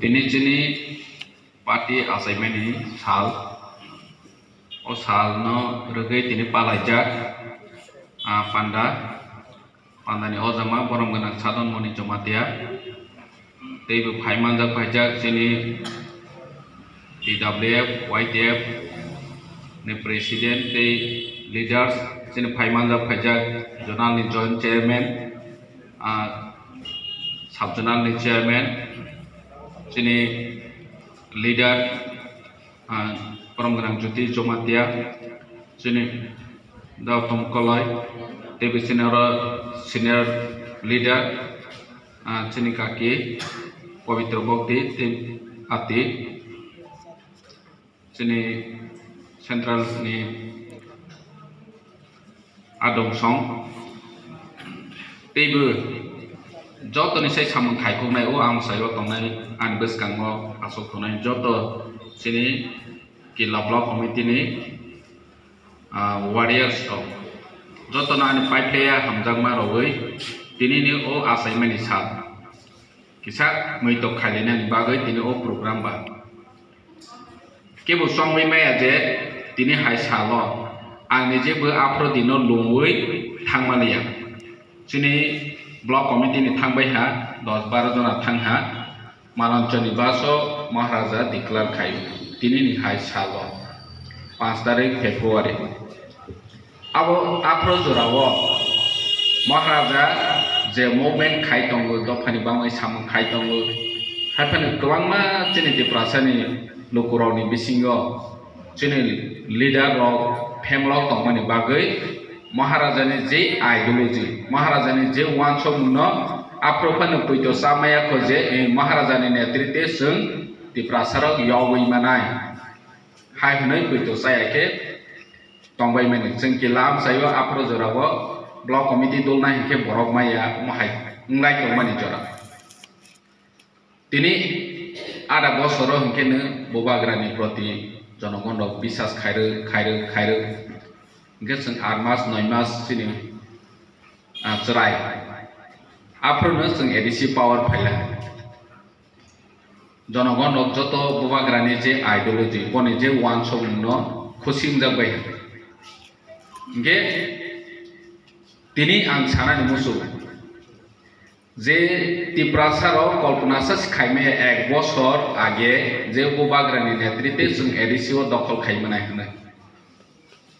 Tini cini parti assignment sal, o sal no regai tini palajak panda ni ozama borom ganak sadon moni jomatia. Tapi paiman jak pajak cini TWF, YTF, ni presiden, te leaders, cini paiman jak pajak jurnal ni joint chairman, sub jurnal ni chairman, cini leader, borom ganak juti jomatia, cini daw tom kolai, tapi senior leader, cini kaki. Pavitra Bhakti tim ati sini central ni adong song tibu joto ni sai samang khai ko nai o am sai o tong nai an bes kang mo asok ko nai joto sini kila block committee ni warriors to joto na an 5 player hamjang ma roi tini ni o assignment ni sat kisah mengitok kali ni bagai tini o program ba. Kebu song we mai aje tini hai salo. Angni je be apro dino lungui thang malia. Sini block committee ni thang bai ha 10-12 jona thang ha. Malanchani baso Maharaja declare khai. Tini ni hai salo. 5 tarik Februari. Abo apro jorawo Maharaja je movement khai tongo dofani bangoi samang khai tongo haipani kwangma chini diprasani lokuroni bisingo chini leader ro family tongmani bagai Maharaja ni je ideology Maharaja ni je wancho muno apropani poito samaya khoje Maharaja ni netritwe sung diprasarok yawai manai hai hunai poito sayake tongbai mani sung kilam sayo apro jorawo block committee dol na hingke borok maya mahai nglai tong mani jora tini ada bosoro hingke ne bobagrani proti jonogon rok bisas khaire hingke sing 8 mas 9 mas sini cerai aprono sing ADC power phaila jonogon rok joto bobagrani je ideology boni je one shot no khosing jagbai hingke tini ang sana ni musuh je tiprasaro kolpnasa sikhaime ek bochor age je bobagrani netritwe sung ADCO dokol khaimanai hne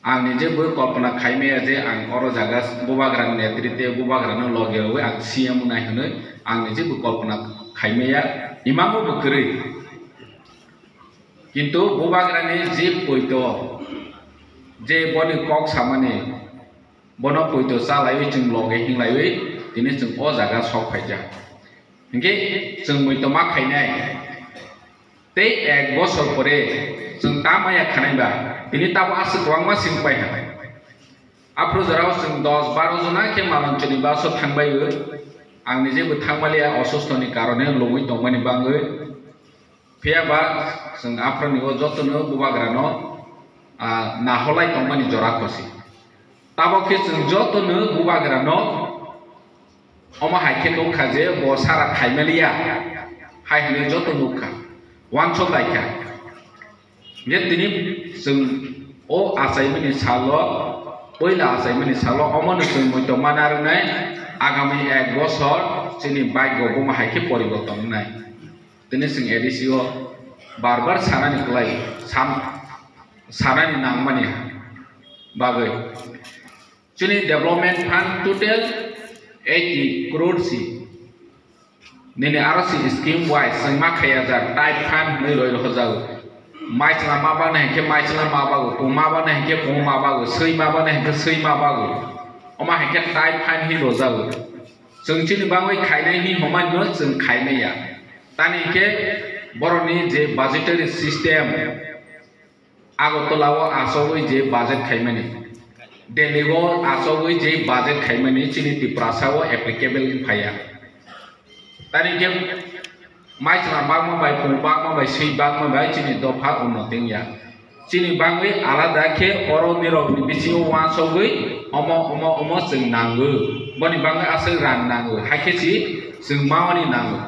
ang nije bo kolpna khaime je ang oro jaga bobagrani netritwe bobagrano logewe ang CM nai hne ang nije bo kolpna khaime ya imamo bukri kintu bobagrani je poito je boni kok samane bono poito salai chung loge hinglai tini chung o jaga sok phaija hingke chung moito ma khainai te ek bosor pore chung tamaya khanai ba tini tabo asuk wangma sing pai ha apro jarao chung 10-12 jona ke malanchani baso thangbai ang nije bo thangmalia osostoni karone lomui tongmani bangoi phia ba chung apro ni o jotono bobagrano naholai tongmani jora khosi tabo ke chung jotono bobagrano oma haike nokha je bo sara khaimelia haihne joto nokha wancho laika ye tini chung o assignment salo poila assignment salo omon chung moito manar nai agami 1 bochor chini baigo bo haike poriborton nai tini chung ADCO barbar sanani klai sanani nangmani bagai chini development fund total 80 crore si nene arasi scheme wise sang makhaya ja type fund nei roi hojau mai chla ma ba nei ke mai chla ma ba go ko ma ba nei ke ko ma ba go sei ma ba nei ke sei ma ba go oma he ke type fund hi rojau chung chini bangoi khainai hi homan no chung khainai ya tani ke boroni je budgetary system agotolawo asogoi je budget khaimani Deligo asogoi je budget khaimani chini tiprasao applicable phaya tani ke mai chna bagma bai pung bagma bai sei bagma bai chini dofa unoting ya chini bangoi alada ke oro nirok ni bisio wasogoi omo sing nangu boni bangai asal ran nangu hakesi sing mawani nangu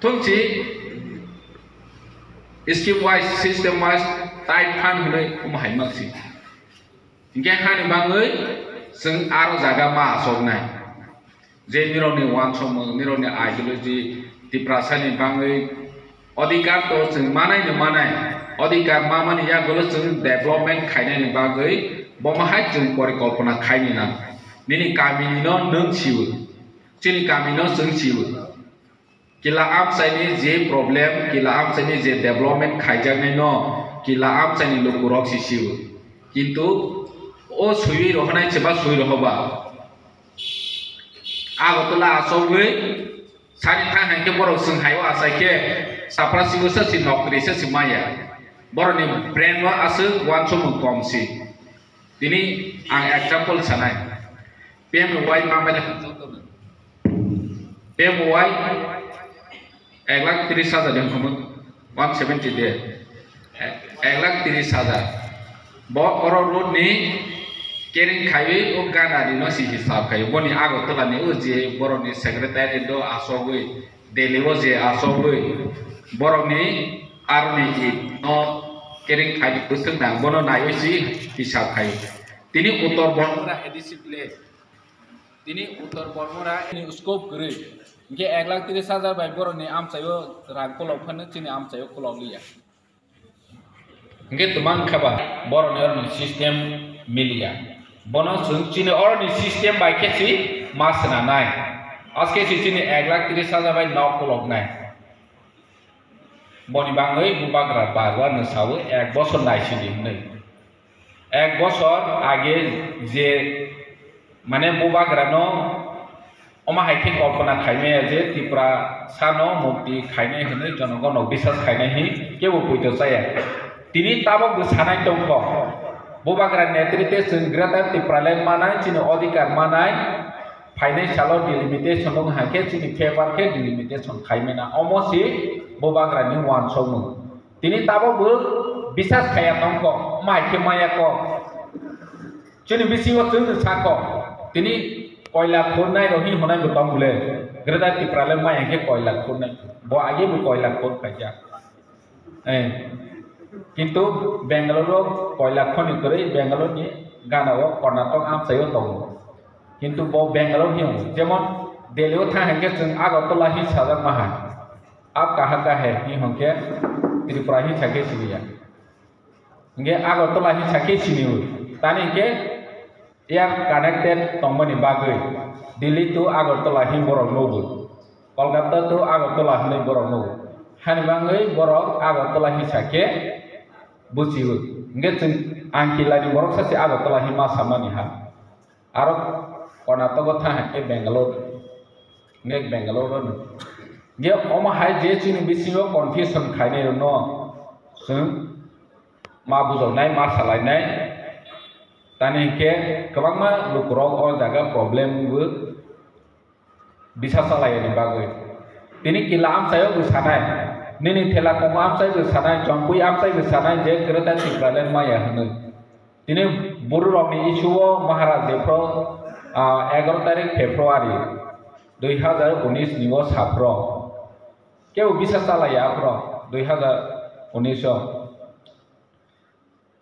थंची scheme wise system wise tight फान होनाय माहाय माखसि इंगे हानि बाङै जों आरो जागा मा आसगनाय जे मिरौनि वान सम मिरौनि ideology दिप्रासानि बाङै अधिकार तो जों मानाय अधिकार मा माने या गलो जों डेभलपमेंट खायनायनि बागै बमाहाय जों परिकल्पना खायनि ना निनि गामिनिनो नों सिवो जोंनि गामिनो जों सिवो किला आमसाइनि जे प्रब्लेम किला आमसाइनि जे डेभलपमेंट खायजानाय न किला आमसाइनि लोकुरक सिसिवो किन्तु ओ सुई रहनाय सेबा सुई रहबा आगतला आसगै सानि थांहायके बरक जों हायो आसायके साफ्रासिबोसो सि नौकरीसो सि माया बरनि ब्रेन वा आसो वान सम कमसि दिनै आं एग्जांपल सानाय PMY माबायदि PMY 1,30,000 जों खमोन 170 दे 1,30,000 ब अर रोडनि केरिं खायै ओ गानानि न सि हिसाब खायो बनि आगतलानि ओ जे बरनि सेक्रेटारि दो आसगै दिल्लीआव जे आसगै बरनि आर्मी न केरिं खायै बोसों नां बनो नायो सि हिसाब खायो दिनै उत्तर बर्मरा एडिसिप्ले दिनै उत्तर बर्मरा स्कोप गरै इंगे 1,30,000 बाय बरनि आमचायो रागकलाव फानो जोंनि आमचायो कलाव लिया इंगे तुमां खाबा बरनि अरनि सिस्टेम मिलिया बनो जों चिनि अरनि सिस्टेम बाय केसि मासना नाय आजके चिनि 1,30,000 बाय नाव कलाव नाय बनि बाङै बुबाग्रा बारवा नसावो 1 बছর नायसिनि नै 1 বছর आगे जे माने बुबाग्रानो अमाहायके कल्पना खायनाया जे त्रिपुरा सानो मुक्ति खायनाय होनो जनगण बिसास खायनाय हि केबो पयतो जाया तिनि ताबो गोसानाय दंख बुबाग्रा नेतृत्व जोंग्राता त्रिपुरालाय मानाय चिनि अधिकार मानाय फाइनेंशियल डिलिमिटेशन दं हाके चिनि फेवर के डिलिमिटेशन खायमेना अमसि बुबाग्रानि वान सम तिनि ताबो बिसास खाया दंख मायके मायाक चिनि बिसिव जों साक तिनि कोयला खोदनाय रहि होनाय बतम बुले ग्रेदा त्रिपुरालाय मायके कोयला खोदनाय ब आगे बो कोयला खोद खाया किन्तु बेंगालुरु कोयला खनि करे बेंगालुरुनि गानाव कर्नाटक आमचायो दं किन्तु ब बेंगालुरु हिउ जेमन दिल्लीआव थांहायके जों आगरतला हि साजा माहा आप कहा का है हि होंके त्रिपुरा हि साके सिनिया इंगे आगरतला हि साके सिनिउ तानि के एयार कानेक्टेड तंगमनि बागै दिल्ली टू आगरतला हि बरक नोबो कलकाता टू आगरतला हि बरक नोबो हानिबाङै बरक आगरतला हि साके बुजियो इंगे जों आंकिलानि बरक सासे आगरतला हि मा सामानि हा आरो कर्नाटक थाहाके बेंगालुरु इंगे बेंगालुरु इंगे अमाहाय जे चिनि बिसिङाव कन्फ्यूजन खायनाय न जों मा बुजावनाय मा सालायनाय तानि के गोबांमा लुकुराव अ जागा प्रब्लेमबो बिसा सालायनि बागै दिनै किला आमचायो गोसानाय निनि थेला कम आमचाय गोसानाय जंपुइ आमचाय गोसानाय जे ग्रेटा त्रिपुरालाय माया होनो दिनै बरुरावनि इस्युआव महाराजेफ्राव 11 तारिख फेब्रुवारि 2019 निव साफ्र केउ बिसा सालाया फ्र 2019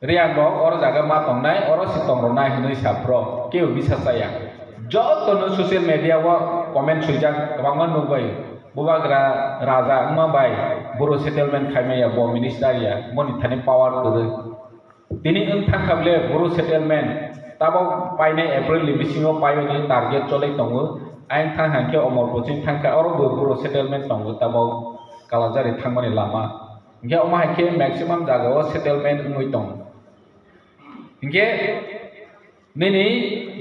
रियांगो और जागा मा तंनाय और सितंग रनाय होनो साफ्र केउ बिसा साया जतनो सोशल मीडिया वा कमेन्ट सुइजा गोबां नुबाय बुबाग्रा राजा माबाय बर' सेटलमेन्ट खायमाया ब मिनिस्टारिया मनि थानि पावार करे दिनै थांखाबले बर' सेटलमेन्ट ताबाव पाइनाय एप्रिल बिसिङाव पाइनायनि टार्गेट चलै दङ आइन थांहांके अमर बचिं थांखा और बर' सेटलमेन्ट दङ ताबाव कालाजारि थांमानि लामा इंगे अमाहायके मैक्सिमाम जागाव सेटलमेन्ट नुइ दं इंगे निनि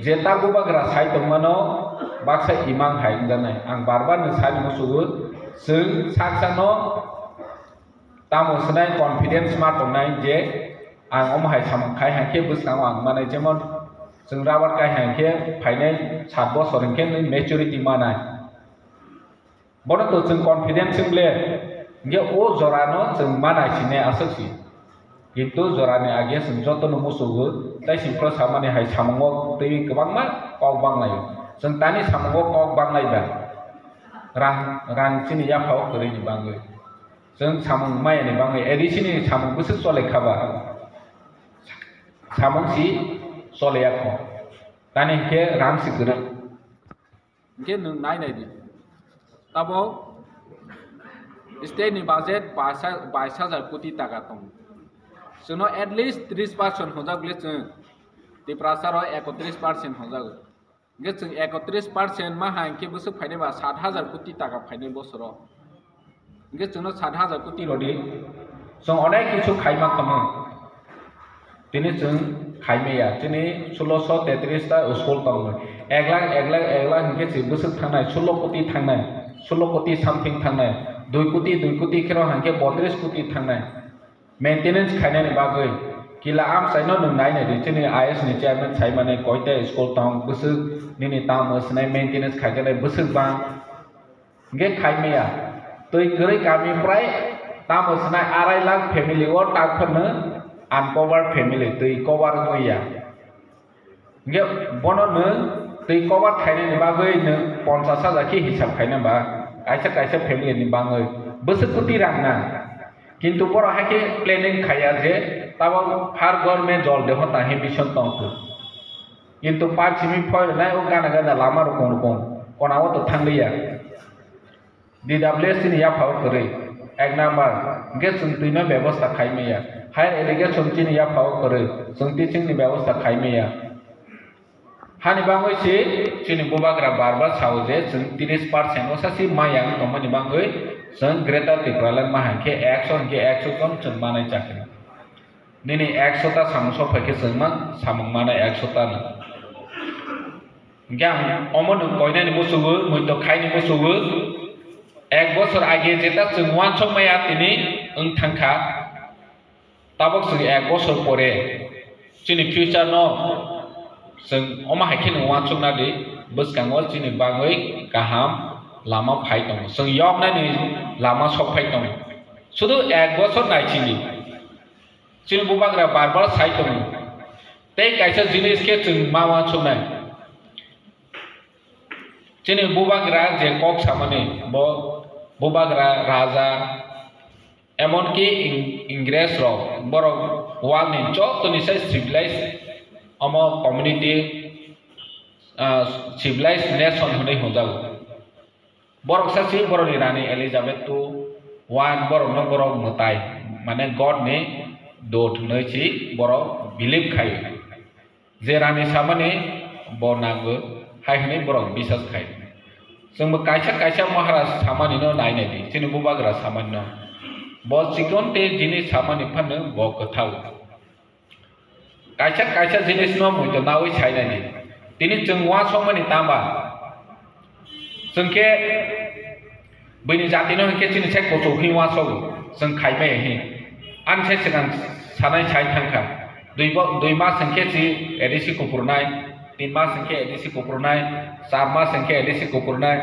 जेता बुबाग्रा साइ दंमानो बाक्सा इमां हायन जानाय आं बारबार नोंसानि मोसौबो जों साक्सानो तामोसनाय कन्फिडेन्स मा दंनाय जे आं अमाहाय सामखाय हांके बोस्राव आं माने जेमन जों राबार काय हांके फाइनाय 7 बছर हांके मेचुरिटी मानाय बनो जों कन्फिडेन्स जोंले इंगे ओ जरानो जों मानाय सिने आसोसि किन्तु जरानि आगे जों जतनो मोसौबो ताइसिंफ्रा सामाने हाय सामंग दै गोबांमा कक बांनाय जों तानि सामंग कक बांनायबा rang sini ya phao kore ni bangai जों samung mai ni bangai edisini samung busu sole khaba samung si sole ya kho tani ke ram si gere ke nung nai nai di tabo state ni budget 22,000 कोटी টাকা tong जोंनो at least 30% होजागले जों di prasaro 31% होजागो गे जों 31% मा हांके बोसो फाइनेबा 7,000 कोटी টাকা फाइने बोसोरो गे जोंनो 7,000 कोटी लदि जों अनेक किछु खाइमा खामो दिनै जों खाइमेया दिनै 1633 ता स्कुल दं 1 लाख हंके जे बोसो थांनाय 16 कोटी थांनाय 16 कोटी सामथिं थांनाय 2 कोटी खेरो हंके 32 कोटी थांनाय मेंटेनेंस खाइनायनि बागै किला आम साइनो नों नायनाय दिनै आईएस नि चेयरमैन साइ माने कयता स्कुल दं बोसो निनि ताम मोसनाय मेंटेनेंस खाइनाय बोसो बा गे खाइमेया तै गरै गामि प्राय ताम मोसनाय 2.5 लाख फेमिलि ओ टाकफोरनो अनकवर फेमिलि तै कवर गैया गे बननो तै कवर खाइनायनि बागै नो 50,000 कि हिसाब खाइनाबा कायसा फेमिलि नि बागै बोसो कोटी रांना किंतु बर हाके प्लेनिंग खाया जे तब हर गवर्नमेंट जल देह ताहि मिशन तंको किंतु पाचिमी फय नाय ओ गाना गाना लामा रकम कोनाव तो थांलिया डीडब्ल्यूएस नि या फाव करे एक नंबर गे सुंतिनो व्यवस्था खाइमेया हायर एजुकेशन नि या फाव करे सुंतिसिंग नि व्यवस्था खाइमेया हानि बांगै से चिनि बुबाग्रा बारबार सावजे जों 30% ओसासि मायां तमनि बांगै जों ग्रेटर टिप्रालन माहांके 100 जन जों मानाय जाखै दिनै 100 ता सामसो फैके जों मा सामं मानाय 100 ता ग्यां अमन कयनानि मोसुबो मध्य खाइनि मोसुबो 1 বছর आगे जेता जों वान समाया दिनै ओं थांखा ताबक जों 1 বছর परे चिनि फ्यूचर न जों अमा हाइके वान समना दि बसगांगल चिनि बांगै गाहाम लामा फाइ दं जों यमनानि लामा सफाइ दं शुद्ध 1 বছর नायचिनि चिनि बुबाग्रा बारबार साइ दं तै कायसा जिनिस के जों मावा समनाय चिनि बुबाग्रा जे कक सामाने बुबाग्रा राजा एमन की इंग्रेज रो बर वाल नि जतनि साइ सिविलाइज अम कम्युनिटी सिविलाइज नेशन होनै होजागो बरक सासि बरनि रानी एलिजाबेथ टू वान बरक न बरक मताय माने गॉड ने दोथ नैछि बरक बिलीव खाय जे रानी सामाने बनागो हायहनै बरक बिसास खाय जोंबो कायसा महाराज सामानि न नायनाय दि जोंनि बुबाग्रा सामानि न ब सिकन ते जिनि सामानि फानो ब गथाव कायसा जिनिस न मय नावै सायनाय दिनै जों वा समनि तामा जोंके बैनि जातिनो हंके चिनि साइ कोचौखि वा सब जों खाइबाय हे आनसे सिगां सानाय साइ थांखा दुइ मास हंके सि एडिसि कुपुरनाय 3 मास हंके एडिसि कुपुरनाय 4 मास हंके एडिसि कुपुरनाय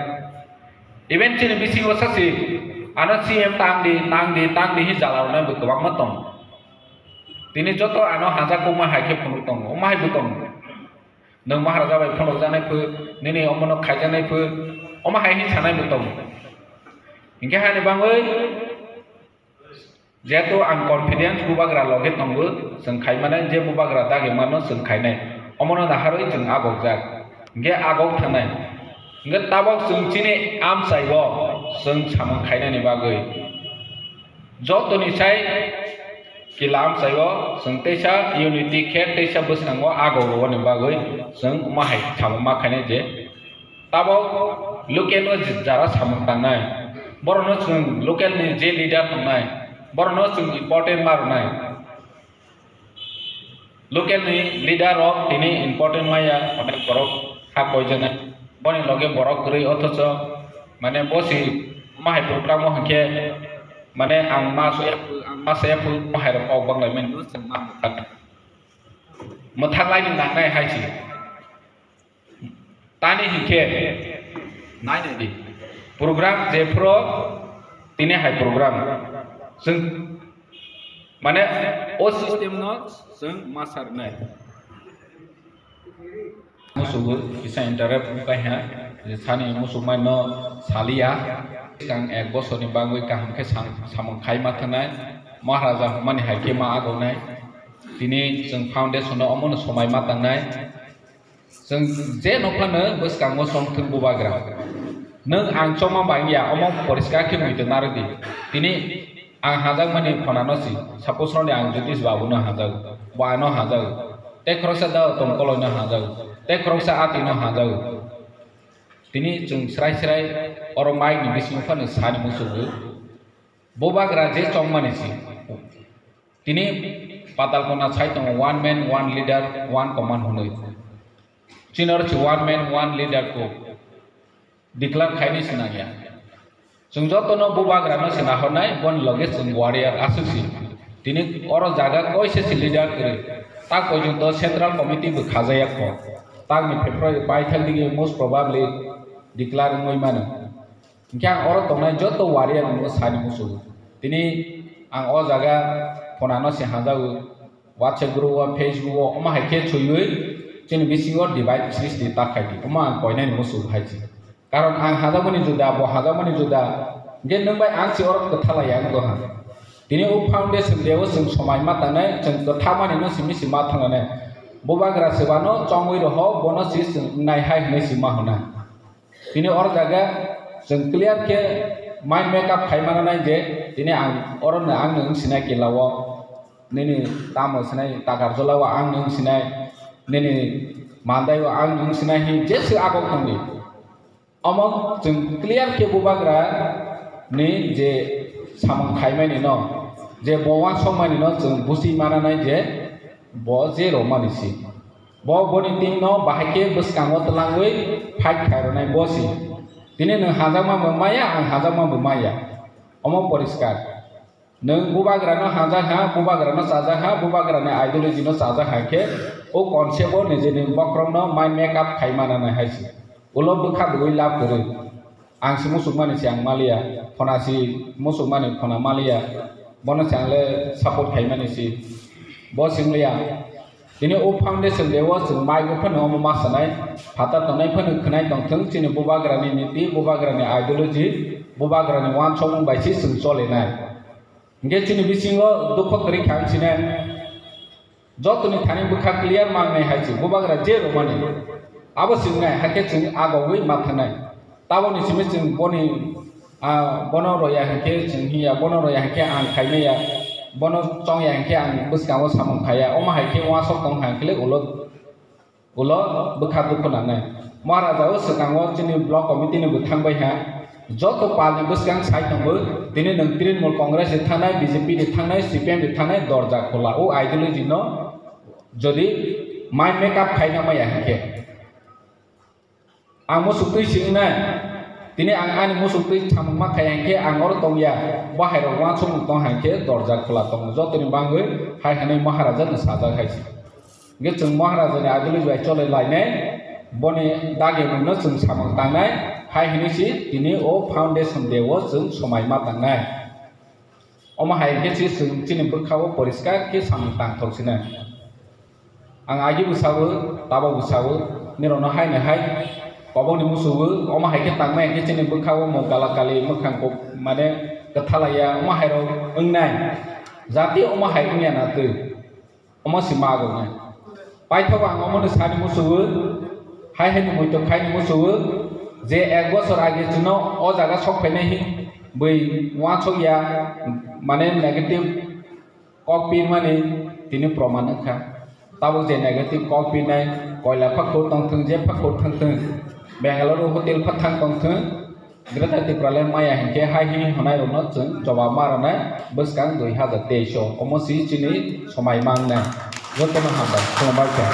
इवेन चिनि बिसि वसासि आनो सीएम तांगदि हि जालावनाय गोबां मा दं दिनै जत आनो हाजाखौ मा हाइके फनु दं मा हाइबो दं नों महाराजा बाय फनु जानायफोर दिनै अमन खायजानायफोर अमा हाइहि सानायबो दं इंके हानि बाङै जेतो आं कॉन्फिडेंस बुबाग्रा लगे दंबो जों खायमानाय जे बुबाग्रा दागे मानो जों खायनाय अमन दाहारै जों आगक जाग इंके आगक थानाय इंके ताबक जों चिनि आम साइबो जों सामं खायनायनि बागै जतनि साइ किलाम साइबो जों तेसा यूनिटी खेर तेसा बसनांगो आगौनि बागै जों माहाय सामं मा खायनाय जे ताबक लोकेल जारा सामं थांनाय बरनो जों लोकेल नि जे लीडर थांनाय बरनो जों इम्पोर्टेंट मारनाय लोकेल नि लीडर ऑफ दिनै इम्पोर्टेंट माया अनेक बरक हा कयजने बनि लगे बरक गरै अथच माने बसि माहाय प्रोग्राम हंके माने आं मा साया माहाय पाव बांलाय मेन जों मा मोथांलायनि नांनाय हायसि तानि हिंके नायनाय दि प्रोग्राम जेफ्रो दिनै हाय प्रोग्राम जों माने ओ सिस्टेम न जों मासारनाय मुसुबो किसा interrupt बायहा sani musulman no salia kang ek bosoni bangui kaham ke samong khai ma thanai maharaja mani haike ma agonai tini jeng foundation no omon somai ma tangnai jeng je noklano bwskang mo som thung bubagra nang ang choma bangya omon poriskar ke muite narudi tini ang hajak mani phonano si suppose no ang jyotish babu no hajak ba no hajak te khrosa da tomkolo no hajak te khrosa ati no hajak tini jeng srai orang mai ni bising fan sani musugu bubagra je chongmani si tini patal kona chai tong one man one leader one command honoi chinor chi one man one leader ko declare khaini sinagya jeng jotono bubagra no sina honai bon loge jeng warrior asusi tini oro jaga koise si leader kore ta pojunto central committee bu khajaya ko ta ni february bai thali most probably declare ngoi mana kyang oro tongnai joto warrior no sani musugu tini ang o jaga phonano se hajau WhatsApp group wa Facebook wa oma haike chuyui chini bisingo divide sristi takhai oma koinai musu haiji karon ang hajamani juda bo hajamani juda je nangbai ang si oro kathala yang go ha tini o foundation dewo sing somai matanai jeng kathamani no simi sima thanganai bubagra sebano chongoi ro ho bono si nai hai nei sima hona tini or jaga jeng clear ke mind makeup khaimana nai je tini ang oro na ang nang sinai ke lawo nini tamo sinai takar jolawa ang nang sinai nini mandai wa ang nang sinai hi jesu agok tangni among jeng clear ke bubagra ni je samang khaimani no je bowa somani no jeng busi mana nai je bo je romani si bo boni ting no bahake buskango telangoi fight kharonai bosi tini nang hajama memaya ang hajama memaya omong poriskar nang bubagra no haja ha bubagra no saja ha bubagra ne ideology no saja ha ke o concept o nije ni bakrom no mind makeup khaimana na haisi ulo bukha dui lab kore ang si musukmani siang malia phona si musukmani phona malia bono changle support khaimani si bo singlia tini o foundation dewo jeng mai go phano mo masanai phata tonai phano khnai tong thung chini bubagra ni niti bubagra ni ideology bubagra ni wan chong bai si sung chole nai nge chini bisingo dukho kari khang chine jotuni thani bukha clear mang nai haisi bubagra je romani abo singnai hake chung ago wi mathanai taboni simi chung boni bono roya hake chung hiya bono roya hake ang khaimeya bono chong yang ke ang buskawo samong khaya oma haike wa sok tong hankle ulo bukha dukona nai maharaja o sekango chini block committee ni buthangbai ha joto palni buskang sai tongbo tini nang Trinamool Congress ni thanai BJP ni thanai CPM ni thanai dorja khola o ideology no jodi mind makeup khaina maya hake amo sutui singna tini ang ani musukti chamma khayangke angor tongya bahero wa chung tong hangke dorja khola tong jotoni bangoi hai hane maharaja na saja khaisi nge chung maharaja ni adili jai chole laine boni dage no chung samang tangnai hai hini si tini o foundation dewo chung somai ma tangnai oma hai ke si chung chini burkhawo poriskar ke samang tang thoksina ang agi busawo tabo busawo nirono hai na hai Pabong ni musuh, oma hai ke tangmai ke cini berkawa mau kala kali makan kop mana kethalaya oma hai ro engnai zati oma hai nya natu oma simago ngai pai thawang oma nu sani musuh hai hai ni moito khai ni musuh je ek bosor age chino o jaga sok phainai hi bai wa chok ya mane negative copy mane tini proman kha tabo je negative copy nai koila phakho tong thung je phakho thang thung Bangalore hotel pathang tongthung grata ti pralem maya hingke hai hi honai rono chung joba marana buskang 2023 omo si chini somai mangna jotono hamba khombar ka